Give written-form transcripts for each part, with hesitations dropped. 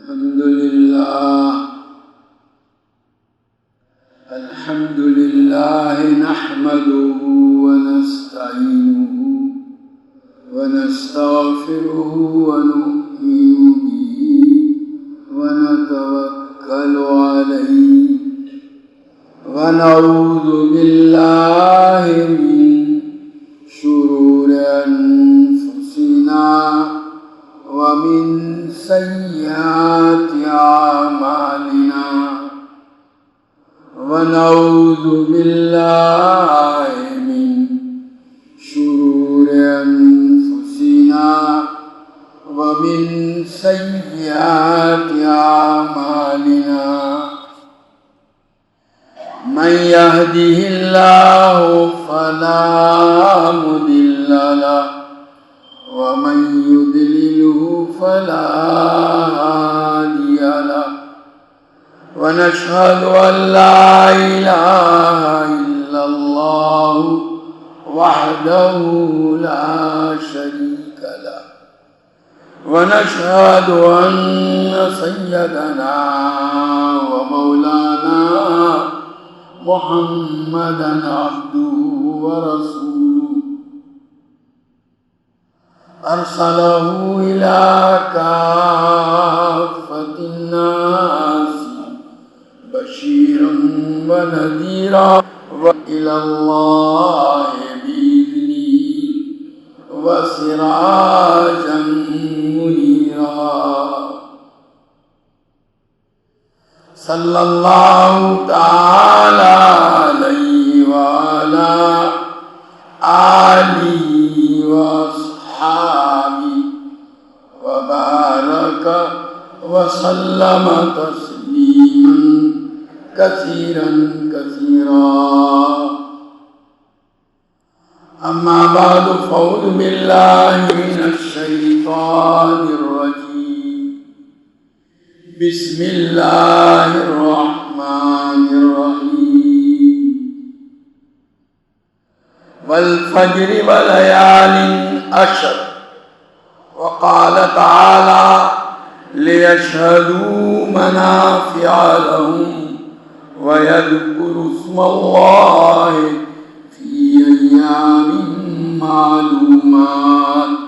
الحمد لله نحمده ونستعينه ونستغفره ونؤمن به ونتوكل عليه ونعوذ بالله من شرور أنفسنا ومن سيئات أعمالنا ونعوذ بالله من شرور أنفسنا ومن سيئات أعمالنا من يهده الله فلا مضل له ومن يضلله فلا هادي له ونشهد أن لا إله إلا الله وحده لا شريك له ونشهد أن سيدنا ومولانا محمدا عبده ورسوله أرسله إلى كافة الناس بشيرا ونذيرا وإلى الله بإذنه وسراجا منيرا صلى الله تعالى عليه وعلى آله وأصحابه وبارك وسلم تسليما كثيرا أما بعد فأعوذ بالله من الشيطان الرجيم بسم الله الرحمن الرحيم والفجر وليال عشر وقال تعالى ليشهدوا منافع لهم ويذكروا اسم الله في أيام معلومات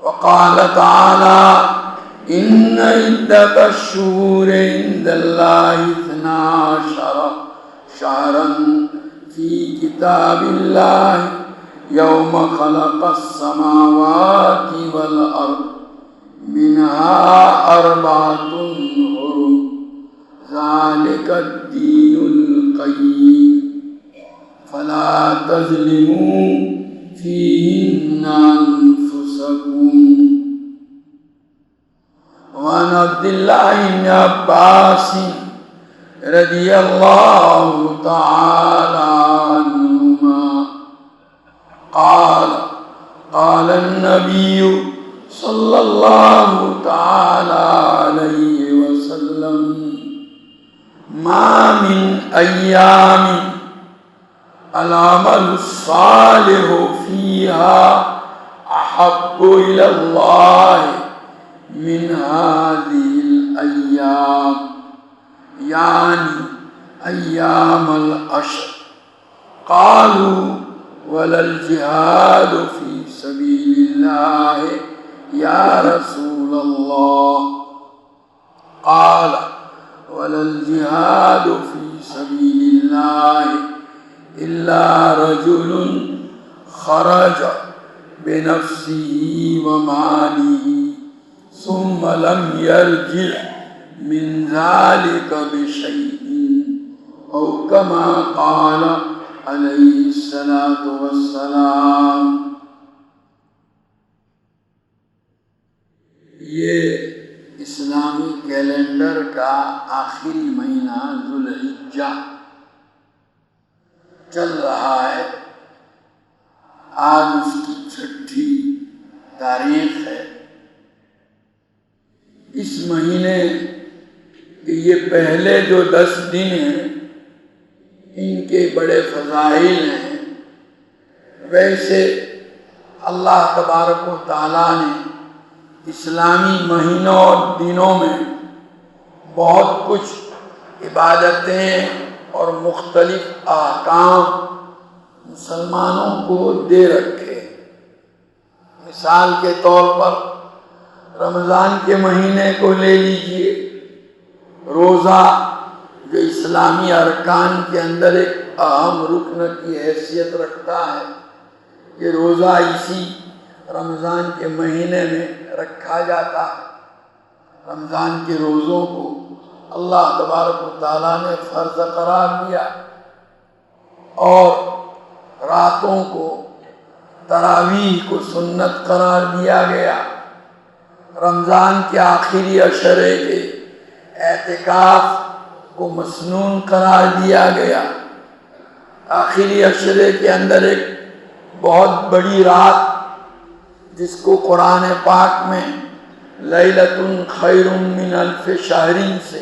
وقال تعالى إن عدة الشهور عند الله 12 شهرا في كتاب الله يوم خلق السماوات والأرض منها 4 حرم ذلك الدين القيم فلا تظلموا فيهن أنفسكم وعن عبد الله بن عباس رضي الله تعالى عنهما قال النبي صلى الله تعالى عليه وسلم ما من أيام العمل الصالح فيها أحب إلى الله من هذه الأيام يعني أيام العشر قالوا ولا الجهاد في سبيل الله يا رسول الله قال ولا الجهاد في سبيل الله إلا رجل خرج بنفسه وماله ثم لم يرجع من ذلك بشيء أو كما قال عليه الصلاة والسلام. یہ اسلامی کیلنڈر کا آخری مہینہ ذوالحجہ چل رہا ہے. آج اس کی 6ٹھی تاریخ ہے. اس مہینے کے یہ پہلے جو 10 دن ہیں ان کے بڑے فضائل ہیں. ویسے اللہ تبارک و تعالیٰ نے اسلامی مہینوں اور دنوں میں بہت کچھ عبادتیں اور مختلف احکام مسلمانوں کو دے رکھے۔ مثال کے طور پر رمضان کے مہینے کو لے لیجئے۔ روزہ جو اسلامی ارکان کے اندر ایک اہم رکن کی حیثیت رکھتا ہے، یہ روزہ اسی رمضان کے مہینے میں رکھا جاتا ہے۔ رمضان کے روزوں کو اللہ تبارک و تعالیٰ نے فرض قرار دیا اور راتوں کو تراویح کو سنت قرار دیا گیا۔ رمضان کے آخری عشرے کے اعتکاف کو مسنون قرار دیا گیا۔ آخری عشرے کے اندر ایک بہت بڑی رات جس کو قرآن پاک میں لیلۃ خیر من الف شہر سے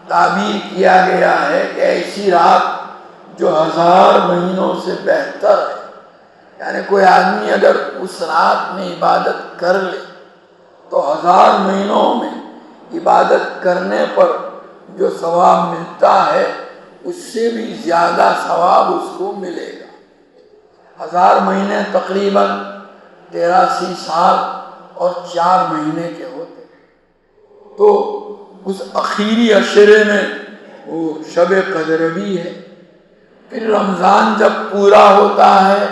تعبیر کیا گیا ہے کہ ایسی رات جو 1000 مہینوں سے بہتر ہے۔ یعنی کوئی آدمی اگر اس رات میں عبادت کر لے تو 1000 مہینوں میں عبادت کرنے پر جو ثواب ملتا ہے اس سے بھی زیادہ ثواب اس کو ملے گا۔ 1000 مہینے تقریباً 83 سال اور 4 مہینے کے ہوتے ہیں، تو اس اخیری عشرے میں وہ شب قدر بھی ہے۔ پھر رمضان جب پورا ہوتا ہے،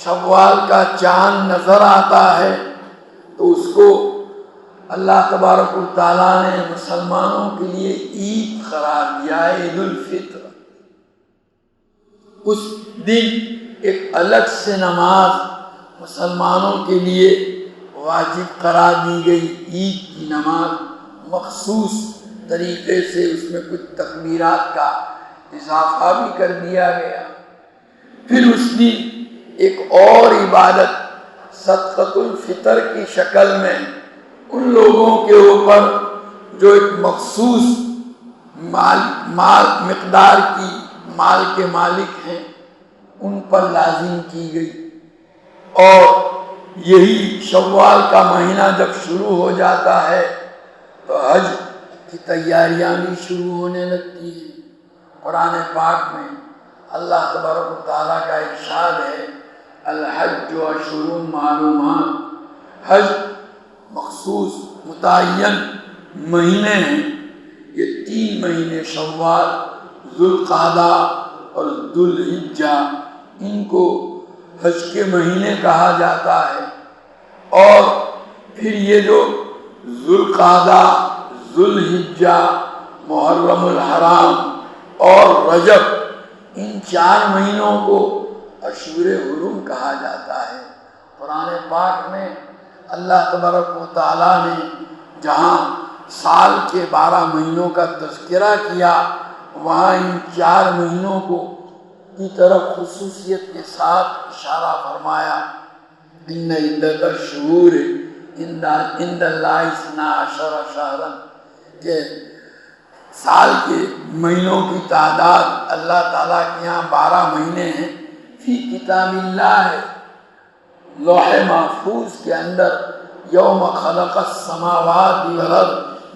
شوال کا چاند نظر آتا ہے، تو اس کو اللہ تبارک و تعالیٰ نے مسلمانوں کے لیے عید قرار دیا ہے، عید الفطر۔ اس دن ایک الگ سے نماز مسلمانوں کے لیے واجب قرار دی گئی، عید کی نماز۔ مخصوص طریقے سے اس میں کچھ تکبیرات کا اضافہ بھی کر دیا گیا۔ پھر اس دن ایک اور عبادت صدقۃ الفطر کی شکل میں ان لوگوں کے اوپر جو ایک مخصوص مقدار کی مال کے مالک ہیں ان پر لازم کی گئی۔ اور یہی شوال کا مہینہ جب شروع ہو جاتا ہے تو حج کی تیاریاں بھی شروع ہونے لگتی ہیں۔ قرآن پاک میں اللہ تبارک و تعالیٰ کا ارشاد ہے، الحج اشہر معلومات، حج مخصوص متعین مہینے ہیں۔ یہ 3 مہینے شوال، ذوالقعدہ اور ذوالحجہ، ان کو حج کے مہینے کہا جاتا ہے۔ اور پھر یہ جو ذوالقعدہ، ذوالحجہ، محرم الحرام اور رجب، ان 4 مہینوں کو اشہر حرم کہا جاتا ہے۔ قرآن پاک میں اللہ تبارک و تعالیٰ نے جہاں سال کے 12 مہینوں کا تذکرہ کیا، وہاں ان 4 مہینوں کو کی طرف خصوصیت کے ساتھ اشارہ فرمایا۔ ان عدت الشہور عند اللہ 12 شہرا، کہ سال کے مہینوں کی تعداد اللہ تعالیٰ کے یہاں 12 مہینے ہیں۔ فی کتاب اللہ ہے، لوح محفوظ کے اندر، یوم خلق السماوات والارض،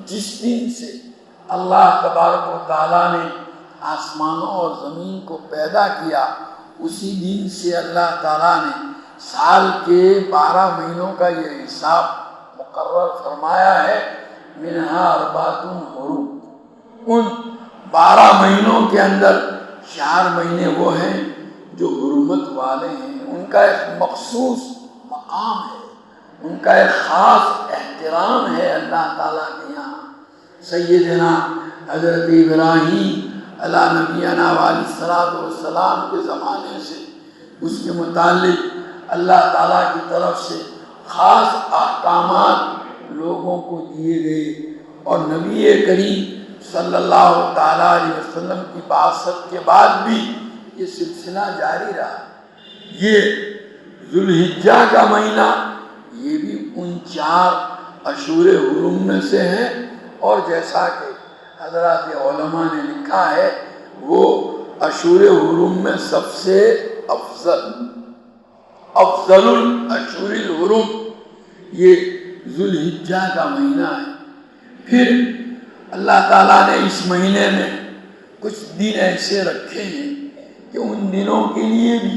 جس دن سے اللہ تبارک و تعالیٰ نے آسمانوں اور زمین کو پیدا کیا، اسی دن سے اللہ تعالیٰ نے سال کے 12 مہینوں کا یہ حساب مقرر فرمایا ہے۔ منہا اربعۃ حرم، ان 12 مہینوں کے اندر 4 مہینے وہ ہیں جو حرمت والے ہیں، ان کا ایک مخصوص مقام ہے، ان کا ایک خاص احترام ہے اللہ تعالیٰ کے یہاں۔ سیدنا حضرت ابراہیم علیہ نبینا علیہ الصلوۃ والسلام کے زمانے سے اس کے متعلق اللہ تعالیٰ کی طرف سے خاص احکامات لوگوں کو دیے گئے، اور نبی کریم صلی اللہ تعالیٰ علیہ وسلم کی بعثت کے بعد بھی یہ سلسلہ جاری رہا۔ یہ ذوالحجہ کا مہینہ، یہ بھی ان 4 اشہر حرم میں سے ہے، اور جیسا کہ حضرات علماء نے لکھا ہے، وہ اشہر حرم میں سب سے افضل الاشہر الحرم یہ ذوالحجہ کا مہینہ ہے۔ پھر اللہ تعالیٰ نے اس مہینے میں کچھ دن ایسے رکھے ہیں کہ ان دنوں کے لیے بھی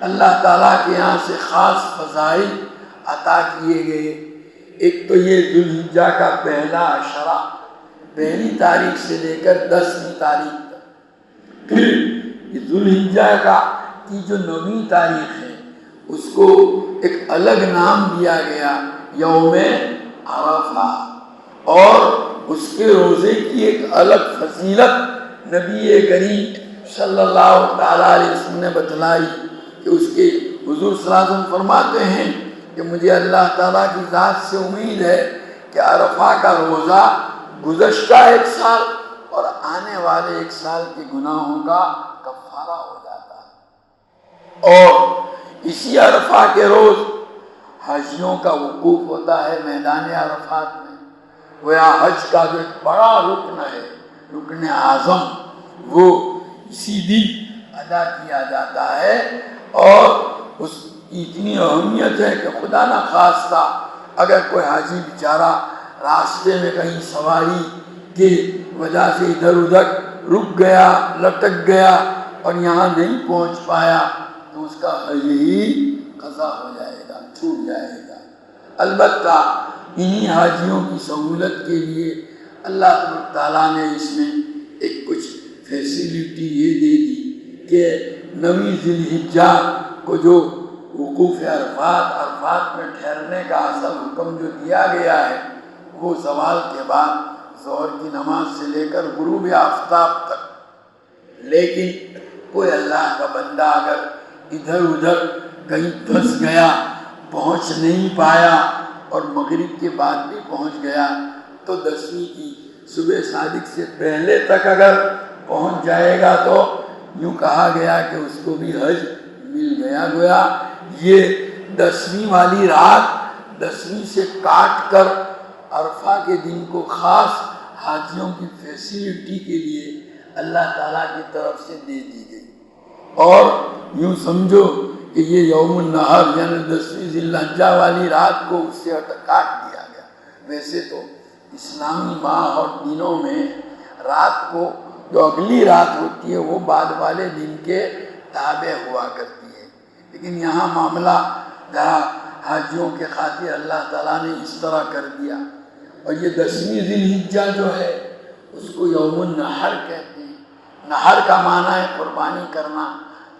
اللہ تعالیٰ کے یہاں سے خاص فضائل عطا کیے گئے۔ ایک تو یہ ذوالحجہ کا پہلا عشرہ، پہلی تاریخ سے لے کر 10ویں تاریخ تک۔ پھر ذوالحجہ کی جو 9ویں تاریخ ہے اس کو ایک الگ نام دیا گیا، یوم عرفہ، اور اس کے روزے کی ایک الگ فضیلت نبی کریم صلی اللہ تعالیٰ علیہ وسلم نے بتلائی کہ اس کے حضور صلی اللہ علیہ وسلم فرماتے ہیں کہ مجھے اللہ تعالیٰ کی ذات سے امید ہے کہ عرفہ کا روزہ گزشتہ 1 سال اور آنے والے 1 سال کے گناہوں کا کفارہ ہو جاتا ہے۔ اور اسی عرفہ کے روز حاجیوں کا وقوف ہوتا ہے میدان عرفات میں۔ گویا حج کا جو ایک بڑا رکن ہے، رکن اعظم، وہ اسی دن ادا کیا جاتا ہے، اور اس کی اتنی اہمیت ہے کہ خدا نہ خواستہ اگر کوئی حاجی بیچارہ راستے میں کہیں سواری کی وجہ سے ادھر ادھر رک گیا، لٹک گیا اور یہاں نہیں پہنچ پایا تو اس کا حج ہی قضا ہو جائے گا، چھوٹ جائے گا۔ البتہ انہی حاجیوں کی سہولت کے لیے اللہ تعالیٰ نے اس میں ایک کچھ فیسیلیٹی یہ دے دی کہ 9ویں ذوالحجہ کو جو وقوف عرفات میں ٹھہرنے کا اصل حکم جو دیا گیا ہے وہ زوال کے بعد ظہر کی نماز سے لے کر غروب آفتاب تک۔ لیکن کوئی اللہ کا بندہ اگر ادھر ادھر کہیں پھنس گیا، پہنچ نہیں پایا اور مغرب کے بعد بھی پہنچ گیا تو 10ویں کی صبح صادق سے پہلے تک اگر پہنچ جائے گا تو یوں کہا گیا کہ اس کو بھی حج مل گیا۔ گویا یہ 10ویں والی رات 10ویں سے کاٹ کر عرفہ کے دن کو خاص حاجیوں کی فیسیلیٹی کے لیے اللہ تعالیٰ کی طرف سے دے دی گئی، اور یوں سمجھو کہ یہ یوم النحر یعنی 10ویں ذی الحجہ والی رات کو اس سے کاٹ دیا گیا۔ ویسے تو اسلامی ماہ اور دنوں میں رات کو جو اگلی رات ہوتی ہے وہ بعد والے دن کے تابع ہوا کرتی ہے، لیکن یہاں معاملہ ذرا حاجیوں کے خاطر اللہ تعالیٰ نے اس طرح کر دیا۔ اور یہ 10ویں ذی الحجہ جو ہے اس کو یوم النحر کہتے ہیں۔ نحر کا معنی ہے قربانی کرنا،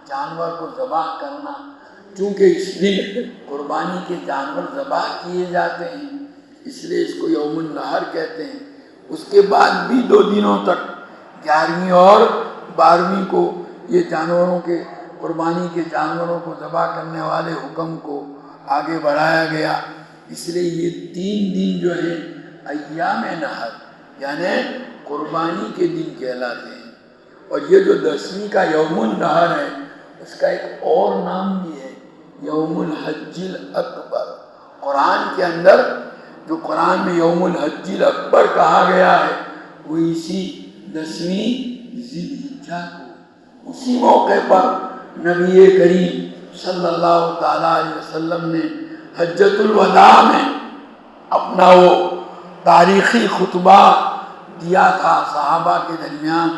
جانور کو ذبح کرنا، چونکہ اس دن قربانی کے جانور ذبح کیے جاتے ہیں اس لیے اس کو یوم النحر کہتے ہیں۔ اس کے بعد بھی 2 دنوں تک 11ویں اور 12ویں کو یہ جانوروں کے قربانی کے جانوروں کو ذبح کرنے والے حکم کو آگے بڑھایا گیا، اس لیے یہ 3 دن جو ہیں ایام نحر یعنی قربانی کے دن کہلاتے ہیں۔ اور یہ جو 10ویں کا یوم النحر ہے اس کا ایک اور نام بھی ہے، یوم الحج الاکبر۔ قرآن کے اندر جو قرآن میں یوم الحج الاکبر کہا گیا ہے وہ اسی 10ویں ذی الحجہ کو، اسی موقع پر نبی کریم صلی اللہ تعالیٰ علیہ وسلم نے حجۃ الوداع میں اپنا وہ تاریخی خطبہ دیا تھا صحابہ کے درمیان،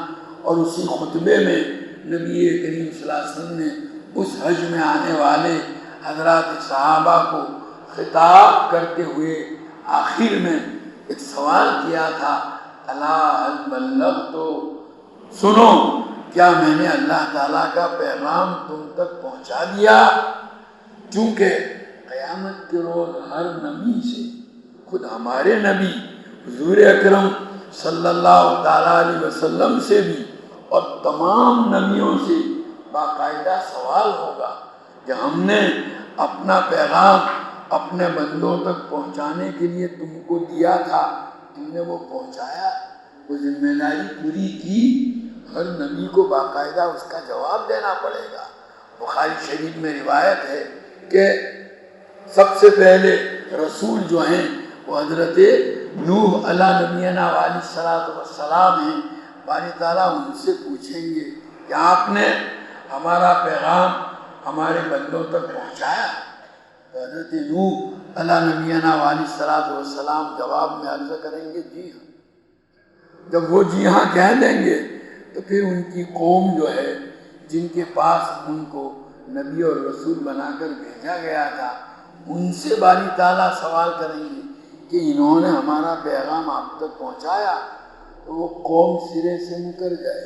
اور اسی خطبے میں نبی کریم صلی اللہ علیہ وسلم نے اس حج میں آنے والے حضرات صحابہ کو خطاب کرتے ہوئے آخر میں ایک سوال کیا تھا، الا هل بلغت، سنو کیا میں نے اللہ تعالیٰ کا پیغام تم تک پہنچا دیا؟ چونکہ قیامت کے روز ہر نبی سے، خود ہمارے نبی حضور اکرم صلی اللہ تعالیٰ علیہ وسلم سے بھی اور تمام نبیوں سے باقاعدہ سوال ہوگا کہ ہم نے اپنا پیغام اپنے بندوں تک پہنچانے کے لیے تم کو دیا تھا، تم نے وہ پہنچایا، وہ ذمہ داری پوری کی؟ ہر نبی کو باقاعدہ اس کا جواب دینا پڑے گا۔ بخاری شریف میں روایت ہے کہ سب سے پہلے رسول جو ہیں وہ حضرت نوح علیہ نبینا علیہ الصلوۃ والسلام ہیں۔ باری تعالیٰ ان سے پوچھیں گے کہ آپ نے ہمارا پیغام ہمارے بندوں تک پہنچایا؟ تو حضرت نوح اللہ نبینا علیہ الصلوۃ والسلام جواب میں عرض کریں گے جی ہاں۔ جب وہ جی ہاں کہہ دیں گے تو پھر ان کی قوم جو ہے جن کے پاس ان کو نبی اور رسول بنا کر بھیجا گیا تھا ان سے باری تعالیٰ سوال کریں گے کہ انہوں نے ہمارا پیغام آپ تک پہنچایا، تو وہ قوم سرے سے مکر جائے،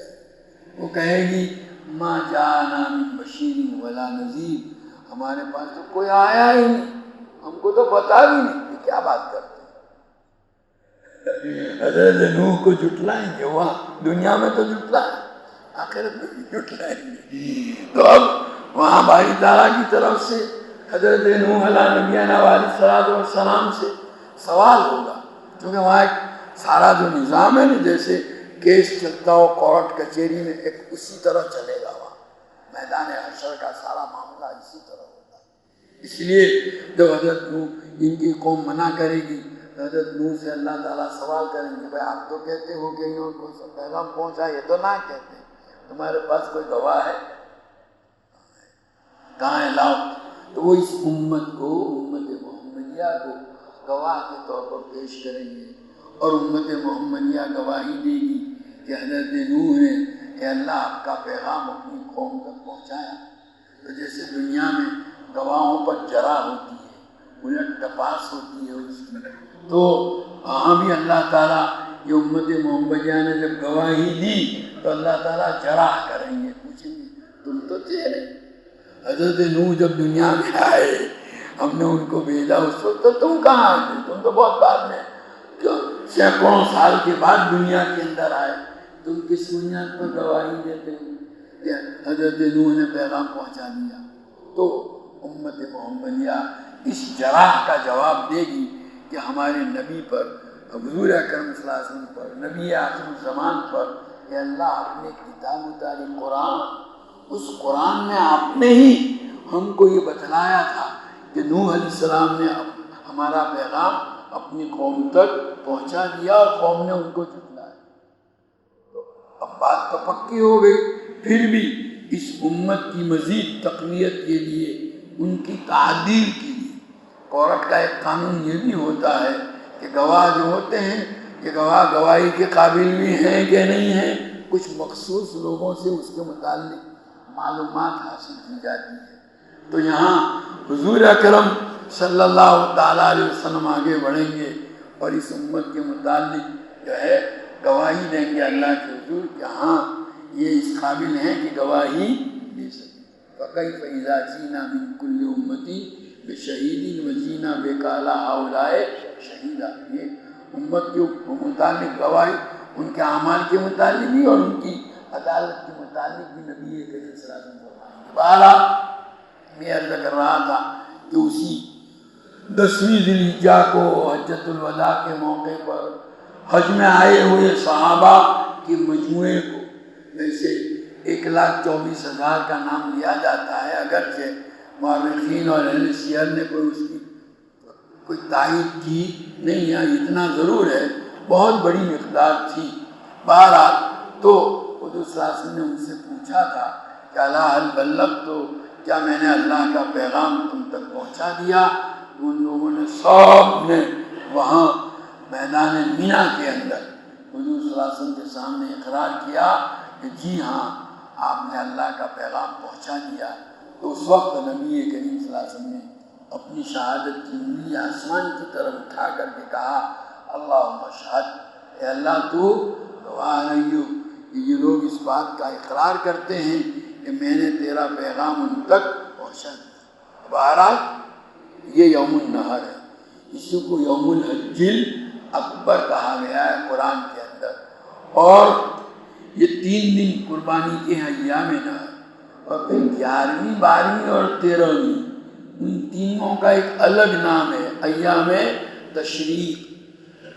وہ کہے گی ما جاءنا من بشیر ولا نذیر، ہمارے پاس تو کوئی آیا ہی نہیں، ہم کو تو پتا بھی نہیں کہ کیا بات کرتے ہیں۔ حضرت نوح کو جھٹلائیں گے، وہاں دنیا میں تو جھٹلائیں، آخرت میں بھی جھٹلائیں گے۔ تو اب وہاں باری تعالیٰ کی طرف سے حضرت نوح علیہ نبینا علیہ السلام سے سوال ہوگا، کیونکہ وہاں ایک سارا جو نظام ہے نا، جیسے کیس چلتا ہو کورٹ کچہری میں، ایک اسی طرح چلے گا وہاں میدان حشر کا سارا معاملہ اسی طرح ہوتا ہے۔ اس لیے جب حضرت نوح ان کی قوم منع کرے گی، حضرت نوح سے اللہ تعالیٰ سوال کریں گے بھائی آپ تو کہتے ہو کہ انہوں کو پیغام پہنچا، یہ تو نہ کہتے، تمہارے پاس کوئی گواہ ہے؟ کہاں ہے؟ لاؤ۔ تو وہ اس امت کو، امت محمدیہ کو گواہ کے طور پر پیش کریں گے، اور امت محمدیہ گواہی دے گی کہ حضرت نوح نے کہ اللہ آپ کا پیغام اپنی قوم تک پہنچایا۔ تو جیسے دنیا میں گواہوں پر جرا ہوتی ہے، الٹ ٹپاس ہوتی ہے اس کی، تو وہاں بھی اللہ تعالیٰ یہ امت محمدیہ نے جب گواہی دی تو اللہ تعالیٰ جرح کریں گے، پوچھیں گے تم تو تھے نہیں، حضرت نوح جب دنیا میں آئے ہم نے ان کو بھیجا، اس وقت تو تم کہاں تھے؟ تم تو بہت بعد میں، کیوں سینکڑوں سال کے بعد دنیا کے اندر آئے، تم کس بنیاد پر گواہی دیتے ہو کہ حضرت نوح نے پیغام پہنچا دیا؟ تو امت محمدیہ اس جراح کا جواب دے گی کہ ہمارے نبی پر، حضور اکرم صلی اللہ علیہ وسلم پر، نبی آخر الزمان پر کہ اللہ اپنے کتاب اتاری قرآن، اس قرآن میں آپ نے ہی ہم کو یہ بتلایا تھا کہ نوح علیہ السلام نے ہمارا پیغام اپنی قوم تک پہنچا دیا اور قوم نے ان کو جھٹلایا۔ تو اب بات تو پکی ہو گئی، پھر بھی اس امت کی مزید تقویت کے لیے، ان کی تعدیل کے لیے کورٹ کا ایک قانون یہ بھی ہوتا ہے کہ گواہ جو ہوتے ہیں کہ گواہ گواہی کے قابل بھی ہیں کہ نہیں ہیں، کچھ مخصوص لوگوں سے اس کے متعلق معلومات حاصل کی جاتی ہے۔ تو یہاں حضور اکرم صلی اللہ تعالیٰ علیہ وسلم آگے بڑھیں گے اور اس امت کے متعلق جو ہے گواہی دیں گے اللہ کے حضور کہ ہاں یہ اس قابل ہیں کہ گواہی دے سکیں۔ فَكَيْفَ إِذَا جِئْنَا مِن كُلِّ أُمَّةٍ بِشَهِيدٍ وَجِئْنَا بِكَ عَلَىٰ هَٰؤُلَاءِ شَهِيدًا، یہ امت کے متعلق گواہی ان کے اعمال کے متعلق بھی اور ان کی عدالت کے متعلق بھی نبی کریم صلی اللہ علیہ وسلم فرمائیں گے۔ بہرحال میں عرض کر رہا تھا کہ اسی 10ویں ذی الحجہ کو حجۃ الوداع کے موقع پر حج میں آئے ہوئے صحابہ کے مجموعے کو، ویسے 1,24,000 کا نام لیا جاتا ہے، اگرچہ مورخین اور اہل سیر نے کوئی تائید کی نہیں ہے، اتنا ضرور ہے بہت بڑی مقدار تھی۔ بہرحال تو حضور صلی اللہ علیہ وسلم نے ان سے پوچھا تھا کہ الا هل بلغت، تو کیا میں نے اللہ کا پیغام تم تک پہنچا دیا؟ ان لوگوں نے سب نے وہاں میدان مینا کے اندر حضور صلی اللہ علیہ وسلم کے سامنے اقرار کیا کہ جی ہاں آپ نے اللہ کا پیغام پہنچا دیا۔ تو اس وقت نبی کریم صلی اللہ علیہ وسلم نے اپنی شہادت کی انگلی آسمان کی طرف اٹھا کر کے کہا اللہم اشہد، اے اللہ تو گواہ رہی ہو کہ یہ لوگ اس بات کا اقرار کرتے ہیں کہ میں نے تیرا پیغام ان تک پہنچا دیا۔ بہرحال یہ یوم النحر ہے، اسی کو یوم الحج اکبر کہا گیا ہے قرآن کے اندر، اور یہ 3 دن قربانی کے ہیں ایام نحر، اور پھر 11ویں 12ویں اور 13ویں ان تینوں کا ایک الگ نام ہے ایام تشریق۔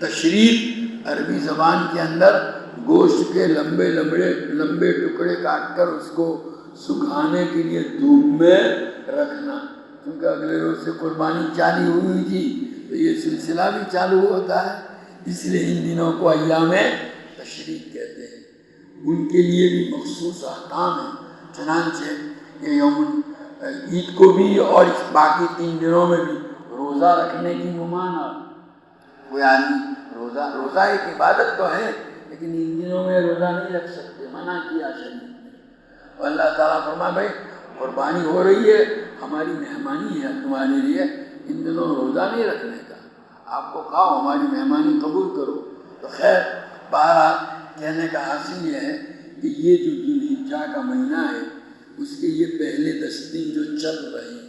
تشریق عربی زبان کے اندر گوشت کے لمبے ٹکڑے کاٹ کر اس کو سکھانے کے لیے دھوپ میں رکھنا، کیونکہ اگلے روز سے قربانی چالو ہوئی تھی تو یہ سلسلہ بھی چالو ہوتا ہے، اس لیے ان دنوں کو ایام تشریق کہتے ہیں۔ ان کے لیے بھی مخصوص احکام ہیں، چنانچہ یہ یوم عید کو بھی اور اس باقی 3 دنوں میں بھی روزہ روزہ رکھنے کی ممانعت. کوئی آدمی روزہ ایک عبادت تو ہے لیکن ان دنوں میں روزہ نہیں رکھ سکتے، منع کیا شریعت نے. اور اللہ تعالیٰ فرمائے بھائی قربانی ہو رہی ہے، ہماری مہمانی ہے تمہارے لیے، ان دنوں روزہ نہیں رکھنے کا، آپ کو کھاؤ ہماری مہمانی قبول کرو. تو خیر بہرحال کہنے کا حاصل یہ ہے کہ یہ جو ذوالحجہ کا مہینہ ہے اس کے یہ پہلے 10 دن جو چل رہے ہیں،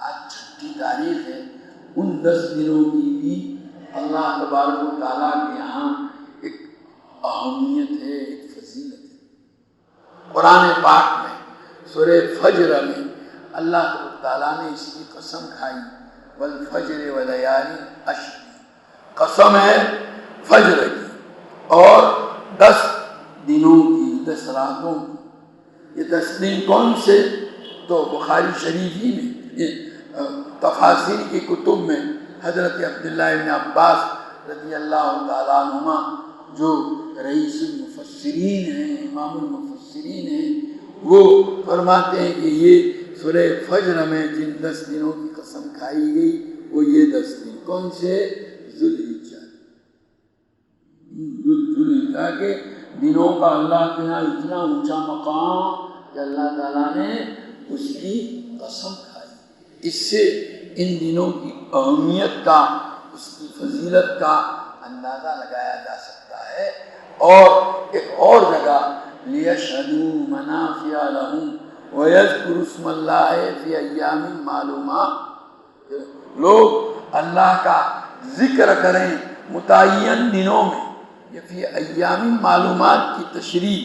آج 6 تاریخ ہے، ان 10 دنوں کی بھی اللہ تبارک و تعالیٰ کے یہاں ایک اہمیت ہے، ایک فضیلت ہے. قرآن پاک میں سورہ فجر میں اللہ تعالیٰ نے اس کی قسم کھائی، والفجر ولیال عشر، قسم ہے فجر کی اور 10 دنوں کی، 10 راتوں کی. یہ 10 دن کون سے؟ تو بخاری شریف ہی میں تفاسیر کی کتب میں حضرت عبداللہ ابن عباس رضی اللہ تعالیٰ عنہما جو رئیس المفسرین ہیں، امام المفسرین ہیں، وہ فرماتے ہیں کہ یہ سورہ فجر میں جن 10 دنوں کی قسم کھائی گئی وہ یہ 10 دن کون سے؟ ذوالحجہ. ذوالحجہ کے دنوں کا اللہ کے یہاں اتنا اونچا مقام کہ اللہ تعالیٰ نے اس کی قسم کھائی. اس سے ان دنوں کی اہمیت کا، اس کی فضیلت کا اندازہ لگایا جا سکتا ہے. اور ایک اور جگہ لِيَشْهَدُوا مَنَافِعَ لَهُمْ وَيَذْكُرُوا اسْمَ اللَّهِ فِي أَيَّامٍ مَّعْلُومَاتٍ، لوگ اللہ کا ذکر کریں متعین دنوں میں. یہ فی ایام معلومات کی تشریح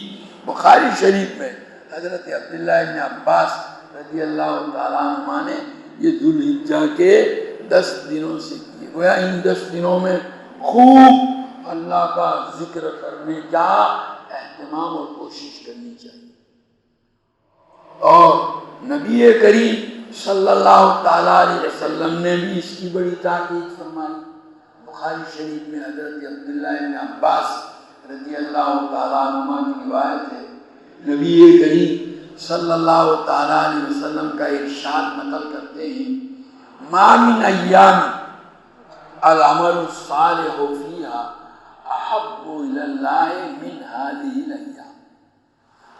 بخاری شریف میں حضرت عبداللہ ابن عباس رضی اللہ تعالیٰ عنہ نے یہ ذوالحجہ کے 10 دنوں سے کیے. گویا ان 10 دنوں میں خوب اللہ کا ذکر کرنے کا اہتمام اور کوشش کرنی چاہیے. اور نبی کریم صلی اللہ تعالیٰ علیہ وسلم نے بھی اس کی بڑی تاکید فرمائی. بخاری شریف میں حضرت عبداللہ ابن عباس رضی اللہ تعالیٰ عنہ کی روایت ہے، نبی کریم صلی اللہ تعالیٰ علیہ وسلم کا ارشاد نقل کرتے ہیں، ما من ایام العمل الصالح فیہا احب الی اللہ من ہذہ الایام.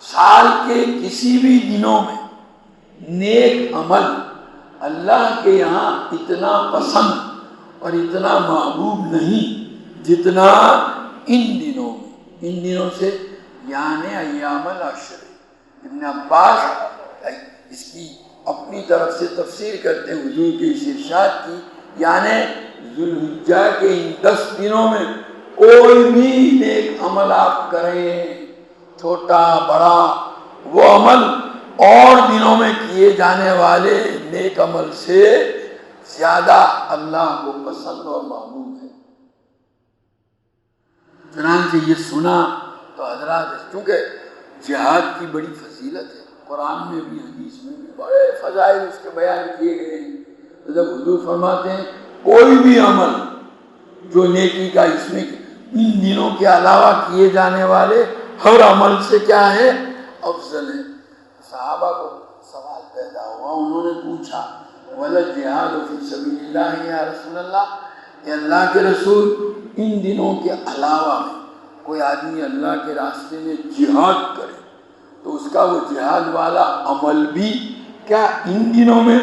سال کے کسی بھی دنوں میں نیک عمل اللہ کے یہاں اتنا پسند اور اتنا محبوب نہیں جتنا ان دنوں میں. ان دنوں سے یعنی ایام العشر. ابن عباس اس کی اپنی طرف سے تفسیر کرتے ہیں حضور کے اس ارشاد کی، یعنی ذوالحجہ کے ان 10 دنوں میں کوئی بھی نیک عمل آپ کریں، چھوٹا بڑا، وہ عمل اور دنوں میں کیے جانے والے نیک عمل سے زیادہ اللہ کو پسند اور محبوب ہے. چنانچہ یہ سنا تو حضرات، چونکہ جہاد کی بڑی فضیلت ہے، قرآن میں بھی حدیث میں بھی بڑے فضائل اس کے بیان کیے گئے ہیں. تو جب حضور فرماتے ہیں کوئی بھی عمل جو نیکی کا اس میں ان دنوں کے علاوہ کیے جانے والے ہر عمل سے کیا ہے؟ افضل ہے. صحابہ کو سوال پیدا ہوا، انہوں نے پوچھا وَلَا الْجِهَادُ فِي سَبِيلِ اللَّهِ یا رسول اللہ، کہ اللہ کے رسول ان دنوں کے علاوہ میں کوئی آدمی اللہ کے راستے میں جہاد کرے تو اس کا وہ جہاد والا عمل بھی کیا ان دنوں میں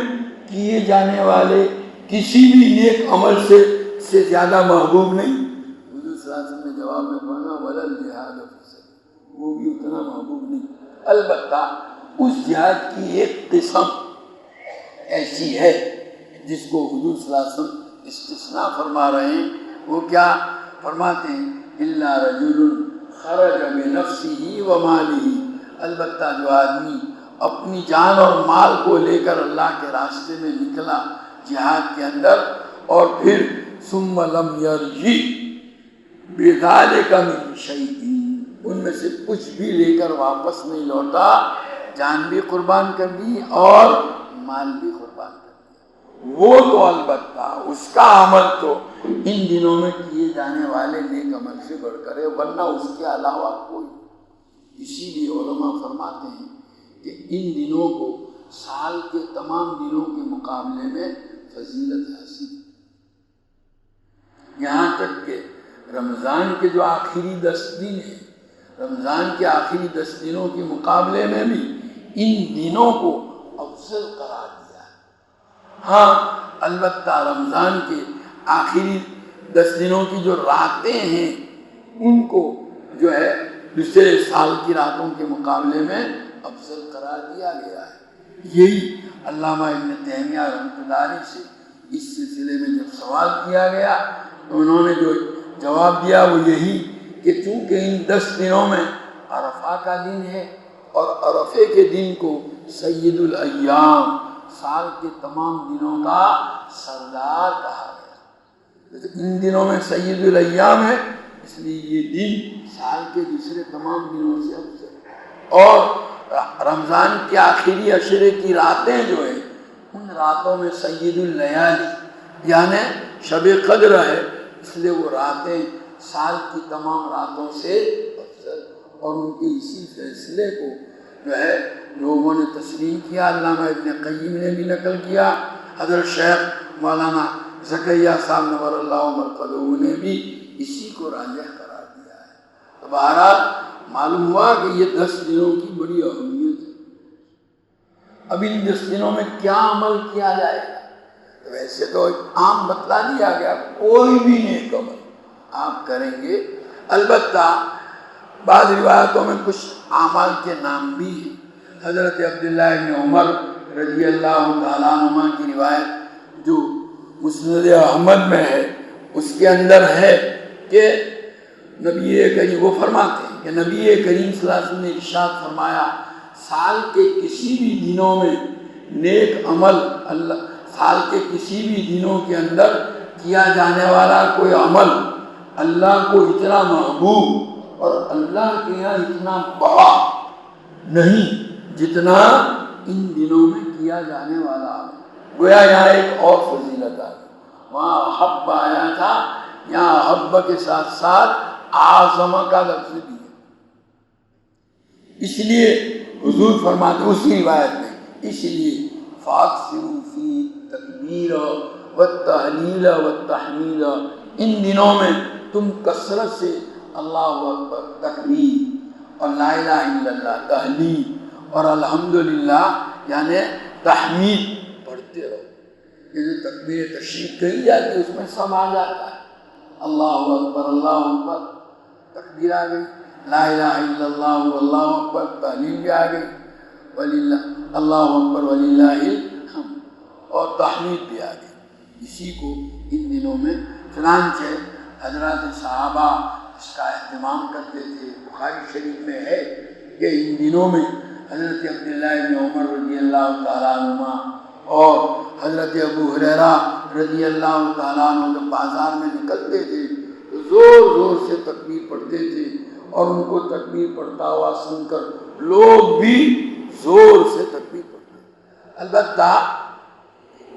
کیے جانے والے کسی بھی نیک عمل سے زیادہ محبوب نہیں؟ حضور صلی اللہ علیہ وسلم نے جواب میں فرمایا وَلَا الْجِهَادُ فِي سَبِيلِ، وہ بھی اتنا محبوب نہیں. البتہ اس جہاد کی ایک قسم ایسی ہے جس کو حضور صلی اللہ علیہ وسلم استثناء فرما رہے ہیں. وہ کیا فرماتے ہیں؟ إِلَّا رَجُلٌ خَرَجَ بِنَفْسِهِ وَمَالِهِ، البتہ جو آدمی اپنی جان اور مال کو لے کر اللہ کے راستے میں نکلا جہاد کے اندر، اور پھر ثُمَّ لَمْ يَرْجِعْ بِذَلِكَ مِنْ شَيْءٍ، ان میں سے کچھ بھی لے کر واپس نہیں لوٹا، جان بھی قربان کر دی اور مال بھی قربان کر دیا، وہ تو البتہ اس کا عمل تو ان دنوں میں کیے جانے والے نیک عمل سے بڑھ کر ہے، ورنہ اس کے علاوہ کوئی. اسی لیے علماء فرماتے ہیں کہ ان دنوں کو سال کے تمام دنوں کے مقابلے میں فضیلت حاصل یہاں تک کہ رمضان کے جو آخری 10 دن ہیں، رمضان کے آخری 10 دنوں کے مقابلے میں بھی ان دنوں کو افضل قرار دیا ہے۔ ہاں البتہ رمضان کے آخری 10 دنوں کی جو راتیں ہیں ان کو جو ہے دوسرے سال کی راتوں کے مقابلے میں افضل قرار دیا گیا ہے۔ یہی علامہ ابن تیمیہ رحمۃ اللہ علیہ سے اس سلسلے میں جب سوال کیا گیا تو انہوں نے جو جواب دیا وہ یہی کہ چونکہ ان 10 دنوں میں عرفہ کا دن ہے اور عرفے کے دن کو سید الایام، سال کے تمام دنوں کا سردار کہا گیا، ان دنوں میں سید الایام ہے، اس لیے یہ دن سال کے دوسرے تمام دنوں سے افضل۔ اور رمضان کے آخری عشرے کی راتیں جو ہیں ان راتوں میں سید اللیالی یعنی شب قدر ہے، اس لیے وہ راتیں سال کی تمام راتوں سے افضل، اور ان کے اسی فیصلے کو جو ہے لوگوں نے تسلیم کیا۔ علامہ ابن قیم نے بھی نقل کیا، حضرت شیخ مولانا زکریا صاحب نور اللہ مرقدہ نے بھی اسی کو راجح قرار دیا ہے۔ تو بہرحال معلوم ہوا کہ یہ 10 دنوں کی بڑی اہمیت ہے۔ اب ان 10 دنوں میں کیا عمل کیا جائے گا؟ ویسے تو عام بتلا دیا گیا، کوئی بھی نیک عمل آپ کریں گے، البتہ بعض روایتوں میں کچھ اعمال کے نام بھی ہیں۔ حضرت عبداللہ بن عمر رضی اللہ تعالیٰ عنہ کی روایت جو مسند احمد میں ہے، اس کے اندر ہے کہ نبی کریم وہ فرماتے ہیں کہ نبی کریم صلی اللہ علیہ وسلم نے ارشاد فرمایا، سال کے کسی بھی دنوں میں نیک عمل سال کے کسی بھی دنوں کے اندر کیا جانے والا کوئی عمل اللہ کو اتنا محبوب اور اللہ کے یہاں اتنا بڑا نہیں جتنا ان دنوں میں کیا جانے والا عمل۔ گویا یہاں ایک اور فضیلت آئی، وہاں حب آیا تھا، یہاں حب کے ساتھ ساتھ اعظم کا لفظ بھی ہے، اس لیے حضور فرماتے اسی روایت میں، اس لیے فاکثروا فی التکبیر والتہلیل والتحمیل، ان دنوں میں تم کثرت سے اللہ اکبر تکبیر اور لا الہ الا اللہ تحلیل اور الحمدللہ یعنی تحمید پڑھتے رہو۔ یہ جو تکبیر تشریف کہی جاتی ہے اس میں سب آ جاتا ہے، اللہ اکبر تکبیر آ گئی، لا الہ الا اللہ واللہ اکبر تحلیل بھی آ گئی، اللہ اکبر وللہ الحمد اور تحمید بھی آ گئی۔ اسی کو ان دنوں میں چنانچہ حضرات صحابہ اس کا اہتمام کرتے تھے۔ بخاری شریف میں ہے کہ ان دنوں میں حضرت عبداللہ بن عمر رضی اللہ تعالیٰ عنہ اور حضرت ابو ہریرہ رضی اللہ تعالیٰ عنہ جب بازار میں نکلتے تھے تو زور زور سے تکبیر پڑھتے تھے، اور ان کو تکبیر پڑھتا ہوا سن کر لوگ بھی زور سے تکبیر پڑھتے تھے۔ البتہ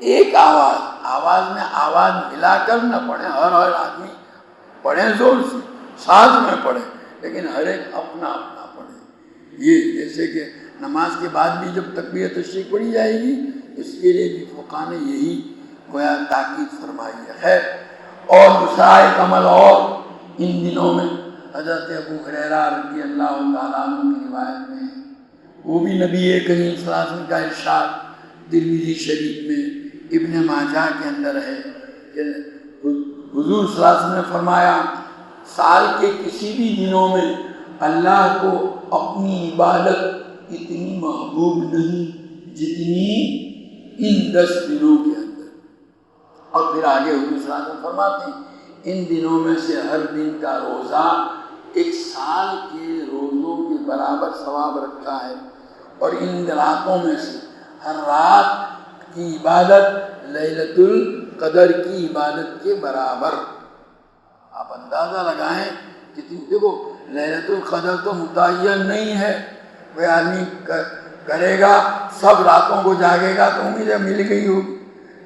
ایک آواز میں آواز ملا کر نہ پڑھیں، ہر آدمی پڑھیں زور سے، ساز میں پڑھیں، لیکن ہر ایک اپنا اپنا پڑھیں۔ یہ جیسے کہ نماز کے بعد بھی جب تکبیر تشریف پڑھی جائے گی اس کے لیے بھی فقہاء نے یہی گویا تاکید فرمائی ہے۔ خیر، اور دوسرا ایک عمل اور ان دنوں میں حضرت ابو ہریرہ رضی اللہ تعالیٰ عنہ کی روایت میں ہے، وہ بھی نبی کریم صلی اللہ علیہ وسلم کا ارشاد ترمذی شریف میں ابن ماجہ کے اندر ہے کہ حضور صلی اللہ علیہ وسلم نے فرمایا، سال کے کسی بھی دنوں میں اللہ کو اپنی عبادت اتنی محبوب نہیں جتنی ان 10 دنوں کے اندر۔ اور پھر آگے حضور صلی اللہ علیہ وسلم فرماتے ہیں ان دنوں میں سے ہر دن کا روزہ ایک سال کے روزوں کے برابر ثواب رکھتا ہے، اور ان راتوں میں سے ہر رات کی عبادت لیلۃ القدر کی عبادت کے برابر۔ آپ اندازہ لگائیں کتنی، دیکھو لیلۃ القدر تو متعین نہیں ہے، کوئی آدمی کرے گا سب راتوں کو جاگے گا تو امید ہے مل گئی ہوگی،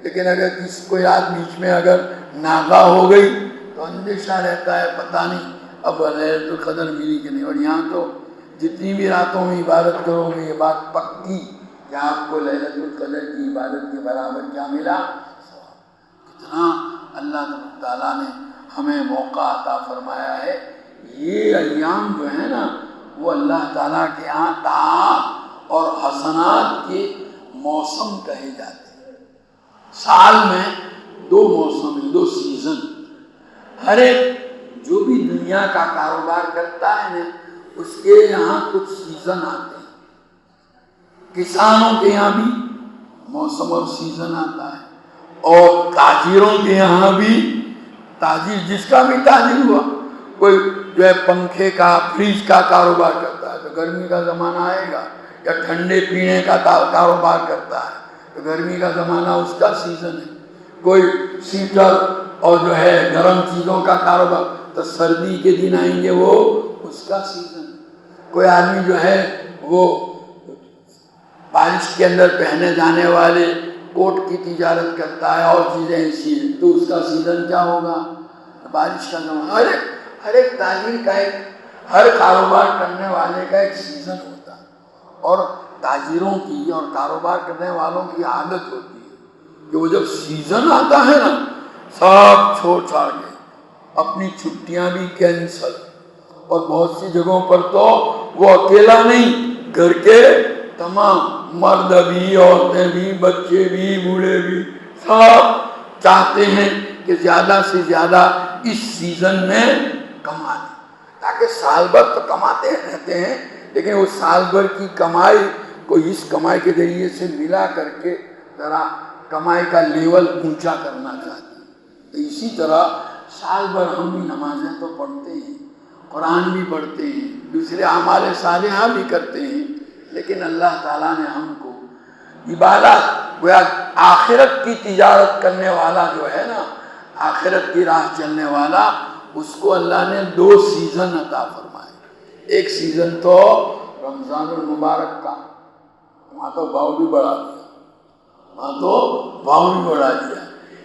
لیکن اگر کسی کوئی رات بیچ میں اگر ناغہ ہو گئی تو اندیشہ رہتا ہے پتہ نہیں اب لیلۃ القدر ملی کہ نہیں۔ اور یہاں تو جتنی بھی راتوں میں عبادت کرو گے یہ بات پکی کہ آپ کو لیلۃ القدر کی عبادت کے برابر کیا ملا، کتنا اللہ تعالیٰ نے ہمیں موقع عطا فرمایا ہے. یہ ایام جو ہے نا وہ اللہ تعالیٰ کے یہاں طاعات اور حسنات کے موسم کہے جاتے ہیں. سال میں 2 موسم ہیں، 2 سیزن. ہر ایک جو بھی دنیا کا کاروبار کرتا ہے نا اس کے یہاں کچھ سیزن آتے ہیں. کسانوں کے یہاں بھی موسم اور سیزن آتا ہے، اور تاجروں کے یہاں بھی. تاجر جس کا بھی تاجر ہوا، کوئی جو ہے پنکھے کا فریج کا کاروبار کرتا ہے تو گرمی کا زمانہ آئے گا، یا ٹھنڈے پینے کا کاروبار کرتا ہے تو گرمی کا زمانہ اس کا سیزن ہے. کوئی سیٹر اور جو ہے گرم چیزوں کا کاروبار تو سردی کے دن آئیں گے، وہ اس کا سیزن. کوئی آدمی جو ہے وہ بارش کے اندر پہنے جانے والے کوٹ کی تجارت کرتا ہے اور چیزیں ایسی ہیں تو اس کا سیزن کیا ہوگا؟ بارش کا زمانہ. ہر ایک تاجر کا ہر کاروبار کرنے والے کا ایک سیزن ہوتا ہے، اور تاجروں کی اور کاروبار کرنے والوں کی عادت ہوتی ہے کہ وہ جب سیزن آتا ہے نا سب چھوڑ چھاڑ کے اپنی چھٹیاں بھی کینسل. اور بہت سی جگہوں پر تو وہ اکیلا نہیں، گھر کے تمام مرد بھی، عورتیں بھی، بچے بھی، بوڑھے بھی سب چاہتے ہیں کہ زیادہ سے زیادہ اس سیزن میں کما لیں، تاکہ سال بھر تو کماتے رہتے ہیں لیکن وہ سال بھر کی کمائی کو اس کمائی کے ذریعے سے ملا کر کے ذرا کمائی کا لیول اونچا کرنا چاہتے ہیں. تو اسی طرح سال بھر ہم بھی نمازیں تو پڑھتے ہیں، قرآن بھی پڑھتے ہیں، دوسرے اعمال صالحہ بھی کرتے ہیں، لیکن اللہ تعالیٰ نے ہم کو عبادت گویا آخرت کی تجارت کرنے والا جو ہے نا، آخرت کی راہ چلنے والا، اس کو اللہ نے 2 سیزن عطا فرمائے. ایک سیزن تو رمضان المبارک کا، وہاں تو بھاؤ بھی بڑھا دیا،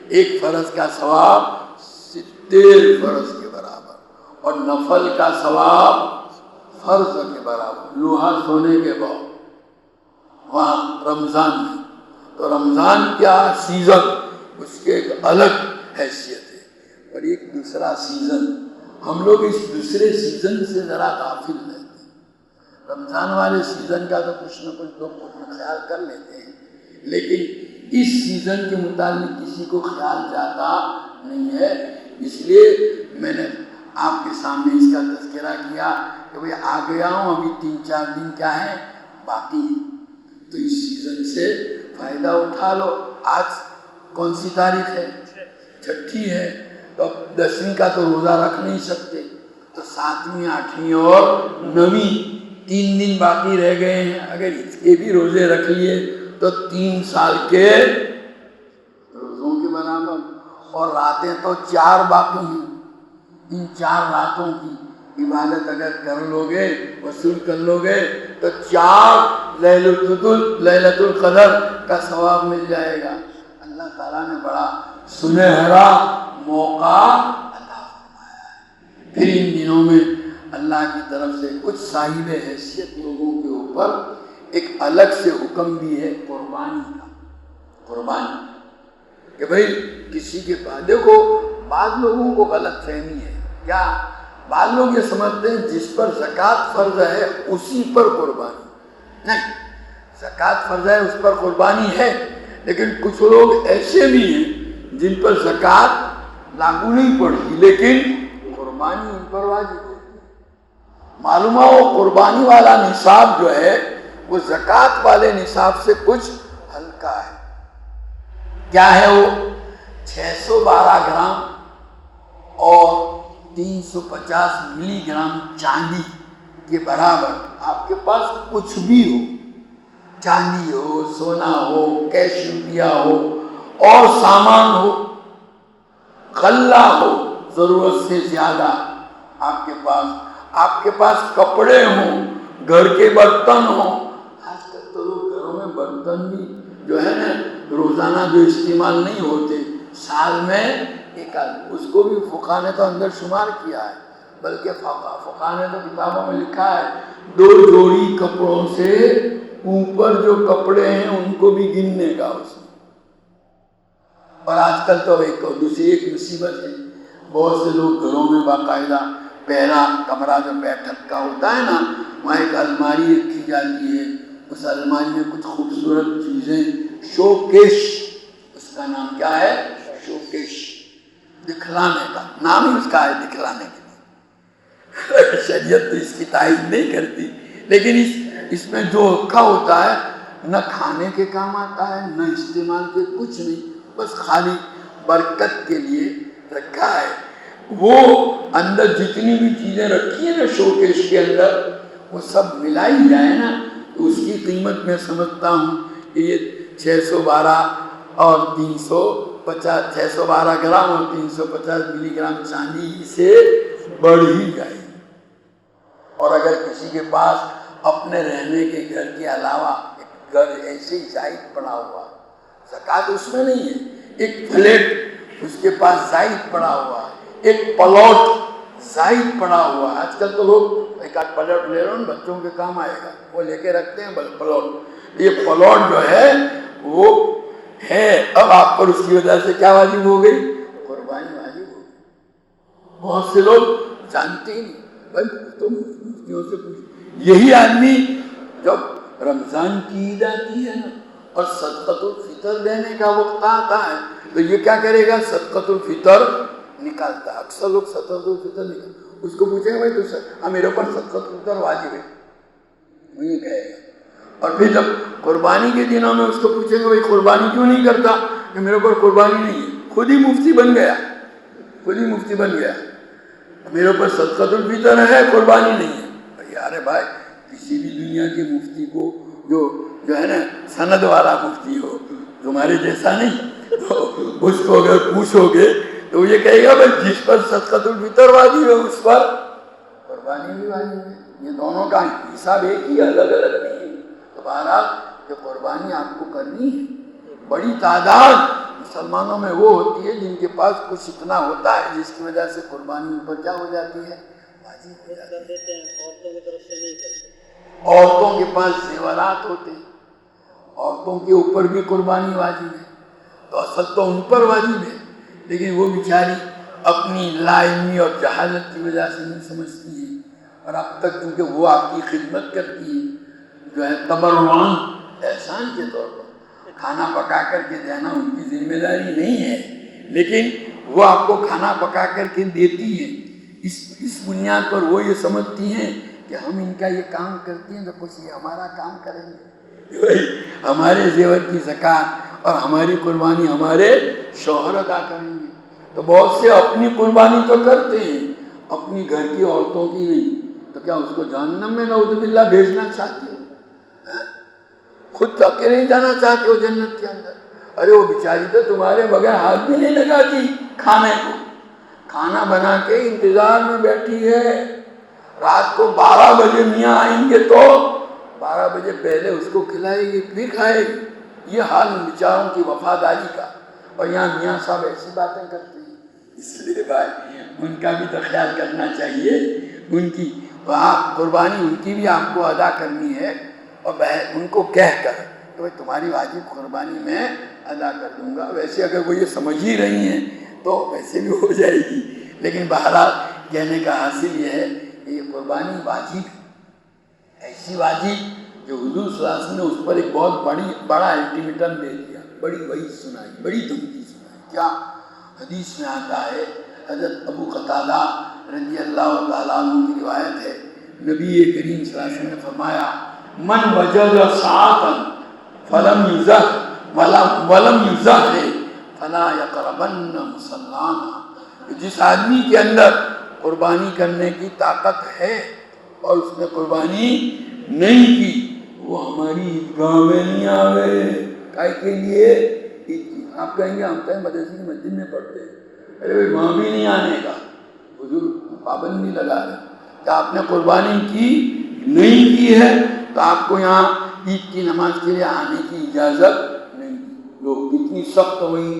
ایک فرض کا ثواب 70 فرض کے برابر، اور نفل کا ثواب فرض کے برابر. لوہا سونے کے بھاؤ وہاں رمضان میں. تو رمضان کیا سیزن، اس کے ایک الگ حیثیت ہے. اور ایک دوسرا سیزن، ہم لوگ اس دوسرے سیزن سے ذرا غافل رہتے ہیں. رمضان والے سیزن کا تو کچھ نہ کچھ لوگ اپنا خیال کر لیتے ہیں، لیکن اس سیزن کے متعلق کسی کو خیال جاتا نہیں ہے. اس لیے میں نے آپ کے سامنے اس کا تذکرہ کیا کہ بھئی آ گیا ہوں، ابھی 3-4 دن کیا ہے باقی ہیں، تو اس سیزن سے فائدہ اٹھا لو. آج کون سی تاریخ ہے؟ 6 ہے. تو اب 10ویں کا تو روزہ رکھ نہیں سکتے، تو 7ویں، 8ویں اور 9ویں 3 دن باقی رہ گئے ہیں. اگر اس کے بھی روزے رکھ لیے تو 3 سال کے روزوں کے برابر. اور راتیں تو 4 باقی ہیں. ان 4 راتوں کی عبادت اگر کر لو گے، وصول کر لو گے، تو 4 لیلۃ القدر کا ثواب مل جائے گا. اللہ تعالیٰ نے بڑا سنہرا موقع عطا فرمایا ہے. پھر ان دنوں میں اللہ کی طرف سے کچھ صاحب حیثیت لوگوں کے اوپر ایک الگ سے حکم بھی ہے قربانی کا. قربانی کہ بھئی کسی کے بعد، دیکھو بعض لوگوں کو غلط فہمی ہے. کیا بعض لوگ یہ سمجھتے ہیں جس پر زکوٰۃ فرض ہے اسی پر قربانی. نہیں، زکوٰۃ فرض ہے اس پر قربانی ہے، لیکن کچھ لوگ ایسے بھی ہیں جن پر زکوٰۃ لاگو نہیں پڑتی لیکن قربانی ان پر واجب ہوتی ہے. معلوم ہے وہ قربانی والا نصاب جو ہے وہ زکوٰۃ والے نصاب سے کچھ ہلکا ہے. کیا ہے وہ؟ 612 گرام اور 350 ملی گرام چاندی کے برابر. آپ کے پاس کچھ بھی ہو، چاندی ہو، سونا ہو، کیش روپیہ ہو اور سامان ہو، غلہ ہو ضرورت سے زیادہ آپ کے پاس کپڑے ہوں، گھر کے برتن ہوں. آج کل تو لوگ گھروں میں برتن بھی جو ہے نا روزانہ جو استعمال نہیں ہوتے، سال میں ایک اس کو بھی فقہ نے تو اندر شمار کیا ہے. بلکہ فقہ نے تو کتابوں میں لکھا ہے 2 جوڑی کپڑوں سے اوپر جو کپڑے ہیں ان کو بھی گننے کا اس میں. اور آج کل تو ایک دوسری ایک مصیبت ہے، بہت سے لوگ گھروں میں باقاعدہ پہلا کمرہ جو بیٹھک کا ہوتا ہے نا، وہاں ایک الماری رکھی جاتی ہے، اس الماری میں کچھ خوبصورت چیزیں، شوکیش، اس کا نام کیا ہے؟ شوکیش، دکھلانے کا نام ہی اس کا ہے، دکھلانے کے لیے۔ شریعت تو اس کی تائید نہیں کرتی، لیکن اس میں جو رکھا ہوتا ہے نہ کھانے کے کام آتا ہے نہ استعمال کے، کچھ نہیں، بس خالی برکت کے لیے رکھا ہے۔ وہ اندر جتنی بھی چیزیں رکھی ہیں نا شوکیش کے اندر، وہ سب ملائی جائے نا تو اس کی قیمت میں سمجھتا ہوں کہ یہ 612 اور 350، 612 گرام اور 350 ملی گرام چاندی سے بڑھ ہی جائے گی۔ اور اگر کسی کے پاس اپنے رہنے کے گھر کے علاوہ ایک گھر ایسے ہی زائد پڑا ہوا، زکوٰۃ اس میں نہیں ہے، ایک فلیٹ اس کے پاس زائد پڑا ہوا ہے، ایک پلاٹ زائد پڑا ہوا ہے، آج کل تو لوگ ایک آدھ پلاٹ لے رہے ہیں، بچوں کے کام آئے گا، وہ لے کے رکھتے ہیں پلاٹ۔ یہ پلاٹ جو ہے وہ ہے، اب آپ پر اس کی وجہ سے کیا واجب ہو گئی؟ قربانی واجب ہو گئی۔ بہت سے لوگ جانتے ہی نہیں، بھائی تم مفتیوں سے پوچھ۔ یہی آدمی جب رمضان کی عید آتی ہے نا اور صدقۃ الفطر دینے کا وقت آتا ہے تو یہ کیا کرے گا؟ صدقۃ الفطر نکالتا ہے۔ اکثر لوگ صدقۃ الفطر نکالتا، اس کو پوچھیں گے بھائی تو میرے اوپر صدقۃ الفطر واجب ہے، وہ یہ کہے گا۔ اور پھر جب قربانی کے دنوں میں اس کو پوچھیں گے بھائی قربانی کیوں نہیں کرتا، کہ میرے اوپر قربانی نہیں ہے، خود ہی مفتی بن گیا، خود ہی مفتی بن گیا، میرے اوپر صدقۃ الفطر ہے، قربانی نہیں ہے۔ یار بھائی کسی بھی دنیا کے مفتی کو جو ہے نا سند والا مفتی ہو، تمہارے جیسا نہیں، تو اس کو اگر پوچھو گے تو یہ کہے گا بھائی جس پر صدقۃ الفطر واجب ہے اس پر قربانی بھی واجب ہے۔ یہ دونوں کا حساب ایک ہی، الگ الگ نہیں ہے۔ تو بہرحال کہ قربانی آپ کو کرنی ہے۔ بڑی تعداد مسلمانوں میں وہ ہوتی ہے جن کے پاس کچھ اتنا ہوتا ہے جس کی وجہ سے قربانی ان پر کیا ہو جاتی ہے؟ واجب ہو جاتی ہے۔ عورتوں کی طرف سے نہیں کرتے، عورتوں کے پاس زیورات ہوتے ہیں، عورتوں کے اوپر بھی قربانی واجب ہے، تو اصل تو ان پر واجب ہے، لیکن وہ بیچاری اپنی لا علمی اور جہالت کی وجہ سے نہیں سمجھتی ہیں، اور اب تک کیونکہ وہ آپ کی خدمت کرتی ہیں جو ہے تبرعاً، احسان کے طور پر کھانا پکا کر کے دینا ان کی ذمہ داری نہیں ہے، لیکن وہ آپ کو کھانا پکا کر کے دیتی ہیں، اس بنیاد پر وہ یہ سمجھتی ہیں کہ ہم ان کا یہ کام کرتے ہیں تو کچھ یہ ہمارا کام کریں گے، ہمارے زیور کی زکوٰۃ اور ہماری قربانی ہمارے شوہر ادا کریں گے۔ تو بہت سے اپنی قربانی تو کرتے ہیں، اپنی گھر کی عورتوں کی نہیں، تو کیا اس کو جہنم میں نعوذ باللہ بھیجنا چاہتے ہو؟ خود تک کے نہیں جانا چاہتے ہو جنت کے اندر؟ ارے وہ بیچاری تو تمہارے بغیر ہاتھ بھی نہیں لگاتی کھانے کو، کھانا بنا کے انتظار میں بیٹھی ہے، رات کو 12 بجے میاں آئیں گے تو 12 بجے پہلے اس کو کھلائے گی پھر کھائے گی۔ یہ حال ان بیچاروں کی وفاداری کا، اور یہاں میاں صاحب ایسی باتیں کرتے ہیں، اس لیے بھائی ان کا بھی تو خیال کرنا چاہیے، ان کی قربانی ان کی بھی آپ کو ادا کرنی ہے، اور ان کو کہہ کر کہ بھائی تمہاری واجب قربانی میں ادا کر دوں گا۔ ویسے اگر وہ یہ سمجھ ہی رہی ہیں تو ویسے بھی ہو جائے گی، لیکن بہرحال کہنے کا حاصل یہ ہے کہ یہ قربانی واجب ہے، ایسی واجب جو حضور صلی اللہ علیہ وسلم نے اس پر ایک بہت بڑا الٹیمیٹم دے دیا، بڑی وعید سنائی، بڑی دھمکی سنائی۔ کیا حدیث میں آتا ہے، حضرت ابو قتادہ رضی اللہ تعالیٰ عنہ کی روایت ہے، نبی کریم صلی اللہ علیہ وسلم نے فرمایا من وجد ساعتا فلم یزہ ولم یزہ فلا یقربن مصلانا۔ جس آدمی کے اندر قربانی کرنے کی طاقت ہے اور اس نے قربانی نہیں کی، وہ ہماری عیدگاہ میں نہیں آوے۔ کائے کے لیے؟ آپ کہیں گے ہم تو مدرسے کی مسجد میں پڑھتے ہیں، ارے بھائی وہاں بھی نہیں آنے کا، حضور پابندی لگا رہے کہ آپ نے قربانی کی نہیں کی ہے تو آپ کو یہاں عید کی نماز کے لیے آنے کی اجازت نہیں۔ لوگ کتنی سخت ہوئی،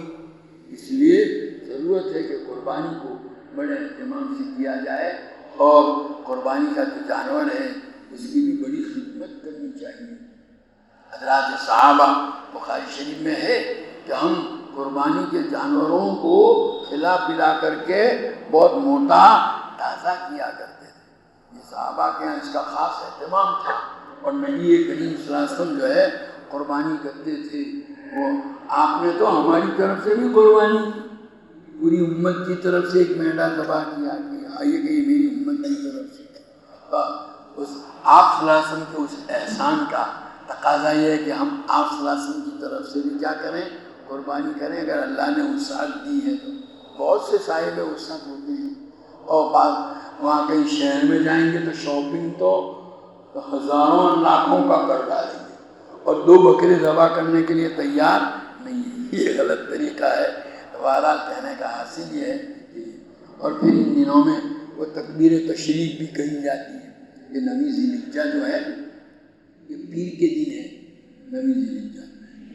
اس لیے ضرورت ہے کہ قربانی کو بڑے اہتمام سے کیا جائے، اور قربانی کا جو جانور ہے اس کی بھی بڑی خدمت کرنی چاہیے۔ حضرات صحابہ، بخاری شریف میں ہے کہ ہم قربانی کے جانوروں کو کھلا پلا کر کے بہت موٹا تازہ کیا کرتے تھے۔ یہ صحابہ کے یہاں اس کا خاص اہتمام تھا، اور نبی کریم صلی اللہ علیہ وسلم جو ہے قربانی کرتے تھے۔ وہ آپ نے تو ہماری طرف سے بھی قربانی کی، پوری امت کی طرف سے ایک مینڈا ذبح کیا کہ آئیے کہ یہ میری امت کی طرف سے۔ اس آپ صلی اللہ علیہ وسلم کے اس احسان کا تقاضا یہ ہے کہ ہم آپ صلی اللہ علیہ وسلم کی طرف سے بھی کیا کریں، قربانی کریں۔ اگر اللہ نے وسعت دی ہے تو بہت سے صاحب وسعت ہوتے ہیں، اور بعض وہاں کہیں شہر میں جائیں گے تو شاپنگ تو ہزاروں لاکھوں کا کر ڈالیں گے، اور 2 بکرے ذبح کرنے کے لیے تیار نہیں ہے۔ یہ غلط طریقہ ہے۔ بہرحال کہنے کا حاصل یہ ہے کہ اور پھر ان دنوں میں وہ تکبیر تشریق بھی کہی جاتی ہے۔ یہ نویں ذی الحجہ جو ہے یہ پیر کے دن ہے، نویں ذی الحجہ۔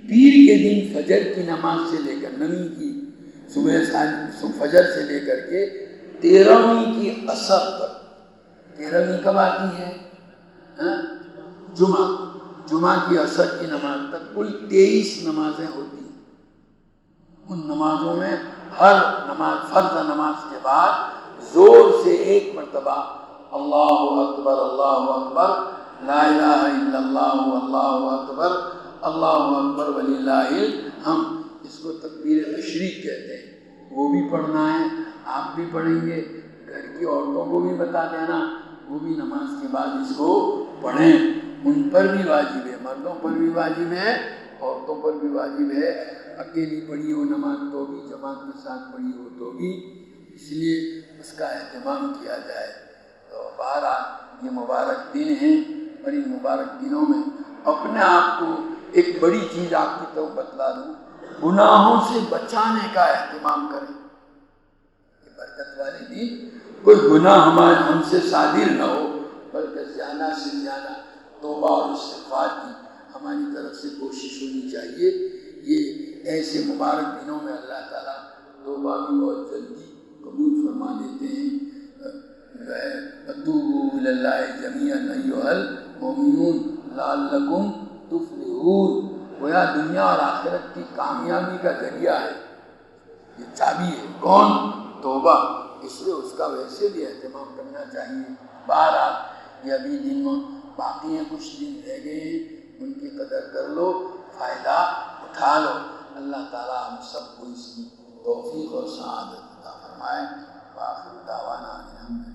پیر کے دن فجر کی نماز سے لے کر نویں کی صبح فجر سے لے کر کے 13ویں کی عصر تک، 13ویں کب آتی ہے؟ جمعہ کی عصر کی نماز تک کل 23 نمازیں ہوتی ہیں۔ ان نمازوں میں ہر نماز فرض نماز کے بعد زور سے 1 مرتبہ اللہ اکبر لا الہ الا اللہ اللہ اکبر وللہ الحمد، اس کو تکبیر تشریق کہتے ہیں۔ وہ بھی پڑھنا ہے، آپ بھی پڑھیں گے، گھر کی عورتوں کو بھی بتا دینا، وہ بھی نماز کے بعد اس کو پڑھیں۔ ان پر بھی واجب ہے، مردوں پر بھی واجب ہے، عورتوں پر بھی واجب ہے۔ اکیلی پڑھی ہو نماز تو بھی، جماعت کے ساتھ پڑھی ہو تو بھی، اس لیے اس کا اہتمام کیا جائے۔ تو بہرحال یہ مبارک دن ہیں، اور ان مبارک دنوں میں اپنے آپ کو ایک بڑی چیز آپ کی طرف بتلا دوں، گناہوں سے بچانے کا اہتمام کریں۔ یہ برکت والے دن کوئی گناہ ہم سے صادر نہ ہو، بلکہ زیادہ سے زیادہ توبہ اور استغفار کی ہماری طرف سے کوشش ہونی چاہیے۔ یہ ایسے مبارک دنوں میں اللہ تعالیٰ توبہ بھی بہت جلدی قبول فرما لیتے ہیں۔ وَتُوبُوا إِلَى اللَّهِ جَمِيعًا أَيُّهَا الْمُؤْمِنُونَ لَعَلَّكُمْ تُفْلِحُونَ۔ گویا دنیا اور آخرت کی کامیابی کا ذریعہ ہے، یہ چابی ہے۔ کون؟ توبہ۔ اس لیے اس کا ویسے بھی اہتمام کرنا چاہیے۔ بہرحال یہ ابھی دن باقی ہیں، کچھ دن رہ گئے ہیں، ان کی قدر کر لو، فائدہ اٹھا لو۔ اللہ تعالیٰ ہم سب کو اس کی توفیق اور سعادت عطا فرمائے۔ وآخر دعوانا الحمد للہ۔